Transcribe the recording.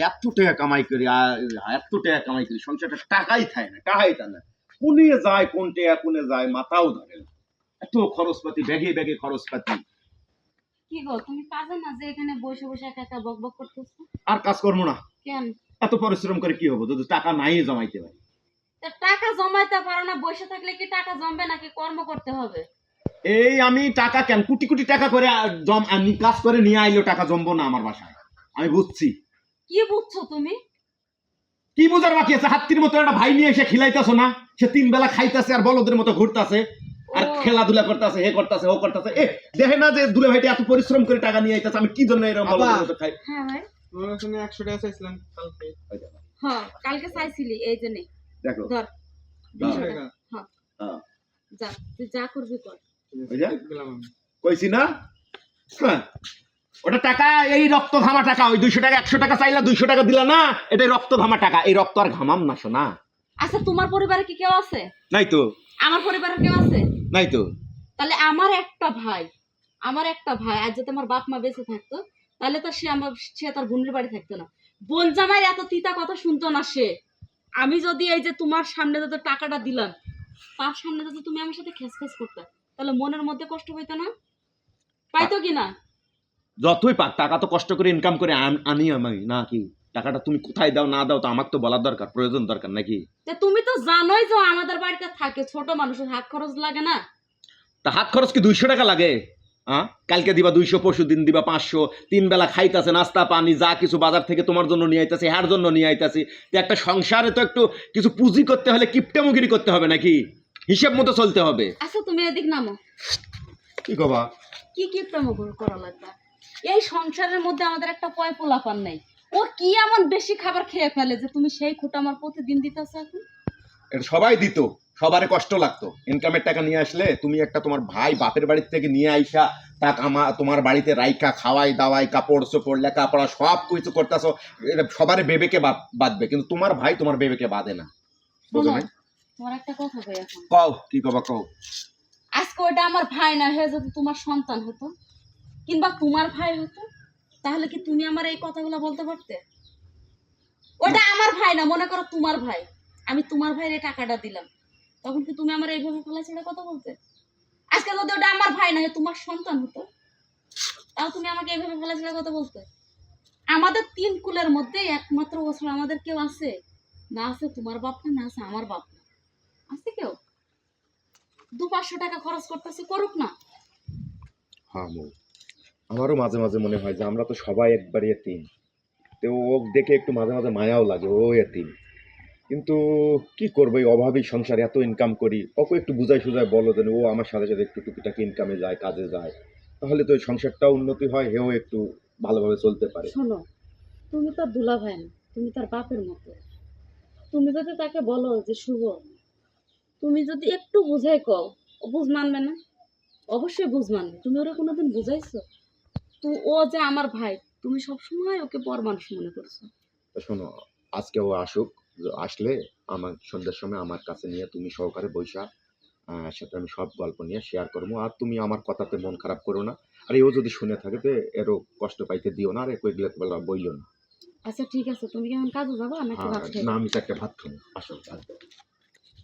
এত টাকা কামাই করি আর এত টাকা কামাই করি সংসারটা টাকাই থাকে না কোনে যায় কোন টাকা কোনে যায় মাথাও ধরে না এত খরচপাতি ব্যাগে ব্যাগে খরচপাতি কি গো তুমি কাজে না যে এখানে বসে বসে একা একা বকবক করতেছো আর কাজ করবো না কেন এত পরিশ্রম করে কি হবো যদি টাকা নাই জমাইতে পারি তা টাকা জমাইতে পারো না বসে থাকলে কি টাকা জমবে নাকি কর্ম করতে হবে এই আমি টাকা কেন কোটি কোটি টাকা করে কাজ করে নিয়ে আইলেও টাকা জমবো না আমার বাসায় আমি বুঝছি কি বুঝছো তুমি কি বুঝার বাকি আছে হাতির মতো একটা ভাই নিয়ে এসে খিলাইতেছো না সে 3 বেলা খাইতেছে আর বলদের মতো ঘুরতেছে আর খেলাধুলা করতেছে হে করতেছে ও করতেছে এ দেখে না যে দুলে ভাইটা এত পরিশ্রম করে টাকা নিয়ে আইতেছে আমি কি জন্য এরকম বলদের মতো খাই হ্যাঁ ভাই তোমার কাছে 100 টাকা চাইছিলাম কালকে হ্যাঁ কালকে চাইছিলি এই জন্য দেখো ধর 200 টাকা হ্যাঁ হ্যাঁ যা তুই যা করবি কর কইছি না হ্যাঁ ওটা টাকা এই রক্ত ঘামা টাকা ওই 200 টাকা 100 টাকা চাইলা 200 টাকা দিলা না এটা রক্ত ঘামা টাকা এই রক্ত আর ঘামাম না শোনা আচ্ছা তোমার পরিবারে কি কেউ আছে নাই তো আমার পরিবারে কেউ আছে নাই তো তাহলে আমার একটা ভাই আজ যদি আমার বাপ মা বেঁচে থাকতো তাহলে তো সে তার বোনের বাড়ি থাকতো না বোন জামাই এত তিতা কথা শুনতো না সে আমি যদি এই যে তোমার সামনে যদি টাকাটা দিলাম তার সামনে যদি তুমি আমার সাথে খেসখেস করতে তাহলে মনের মধ্যে কষ্ট হইতো না পাইতো কি না যতই পাক টাকা তো কষ্ট করে ইনকাম করে আনি আমি নাকি টাকাটা তুমি কোথায় দাও না দাও তো আমাকে তো বলার দরকার প্রয়োজন দরকার নাকি তুমি তো জানোই যে আমাদের বাড়িতে থাকে ছোট মানুষের হাত খরচ লাগে না তা হাত খরচ কি 200 টাকা লাগে হ্যাঁ কালকে দিবা 200 পরশু দিন দিবা 500 3 বেলা খাইতেছে নাস্তা পানি যা কিছু বাজার থেকে তোমার জন্য নিয়ে আইতাছে হার জন্য নিয়ে আইতাছি একটা সংসারে তো একটু কিছু পুঁজি করতে হলে কিপটামুগিরি করতে হবে নাকি হিসাব মতো চলতে হবে আচ্ছা তুমি এদিক নামো কি কবা কি কিপটামুগিরি করা লাগবে এই সংসারের মধ্যে আমাদের একটা পয় পোলাপান নাই ও কি এমন বেশি খাবার খেয়ে ফেলে যে তুমি সেই খোটা আমার প্রতিদিন দিতেছ এখন এটা সবাই দিত সবারে কষ্ট লাগতো ইনকামের টাকা নিয়ে আসলে তুমি একটা তোমার ভাই বাপের বাড়ির থেকে নিয়ে আইসা তা তোমার বাড়িতে রাইখা খাওয়াই দাওয়াই কাপড় চোপড় লেখাপড়া সব কিছু করতেছো এটা সবারে বেবেকে বাঁধবে কিন্তু তোমার ভাই তোমার বেবেকে বাঁধে না বুঝো না তোমার একটা কথা কই এখন কও কি কবা কও আজকে ওটা আমার ভাই না হয়ে যদি তোমার সন্তান হতো কিংবা তোমার ভাই হতো তাহলে কি তুমি আমার এই কথাগুলো বলতে পারতে ওটা আমার ভাই না মনে করো তোমার ভাই আমি তোমার ভাইয়ের এই টাকাটা দিলাম তখন কি তুমি আমার এইভাবে খোলা ছেড়ে কথা বলতে আজকে যদি ওটা আমার ভাই না তোমার সন্তান হতো তাও তুমি আমাকে এইভাবে খোলা ছেড়ে কথা বলতে আমাদের 3 কুলের মধ্যে একমাত্র বছর আমাদের কেউ আছে না আছে তোমার বাপ না আছে আমার বাপ না আছে কেউ 200-500 টাকা খরচ করতেছে করুক না হ্যাঁ আমারও মাঝে মাঝে মনে হয় যে আমরা তো সবাই একবারে এতিম তো ও দেখে একটু মাঝে মাঝে মায়াও লাগে ও এতিম কিন্তু কি করবো এই অভাবী সংসারে এত ইনকাম করি ওকে একটু বুঝাই সুঝাই বলো যেন ও আমার সাথে সাথে একটু টুকিটাকি ইনকামে যায় কাজে যায় তাহলে তো ওই সংসারটাও উন্নতি হয় হেও একটু ভালোভাবে চলতে পারে শোনো তুমি তো দুলা ভাই না তুমি তার বাপের মতো তুমি যদি তাকে বলো যে শুভ তুমি যদি একটু বুঝাই কও ও বুঝ মানবে না অবশ্যই বুঝ মানবে তুমি ওরা কোনোদিন বুঝাইছো তো ও যে আমার ভাই তুমি সবসময় ওকে পর মানুষ মনে করছো তো শোনো আজকে ও আসুক আসলে আমার সন্ধ্যার সময় আমার কাছে নিয়ে তুমি সহকারে বৈশা সাথে আমি সব গল্প নিয়ে শেয়ার করবো আর তুমি আমার কথাতে মন খারাপ করো না আর ও যদি শুনে থাকে তো এরও কষ্ট পাইতে দিও না আর এগুলো বইলো না আচ্ছা ঠিক আছে তুমি কেমন কাজে যাবো নাকি ভাত খাইবা? না আমি তো একটা ভাত খাবো আসো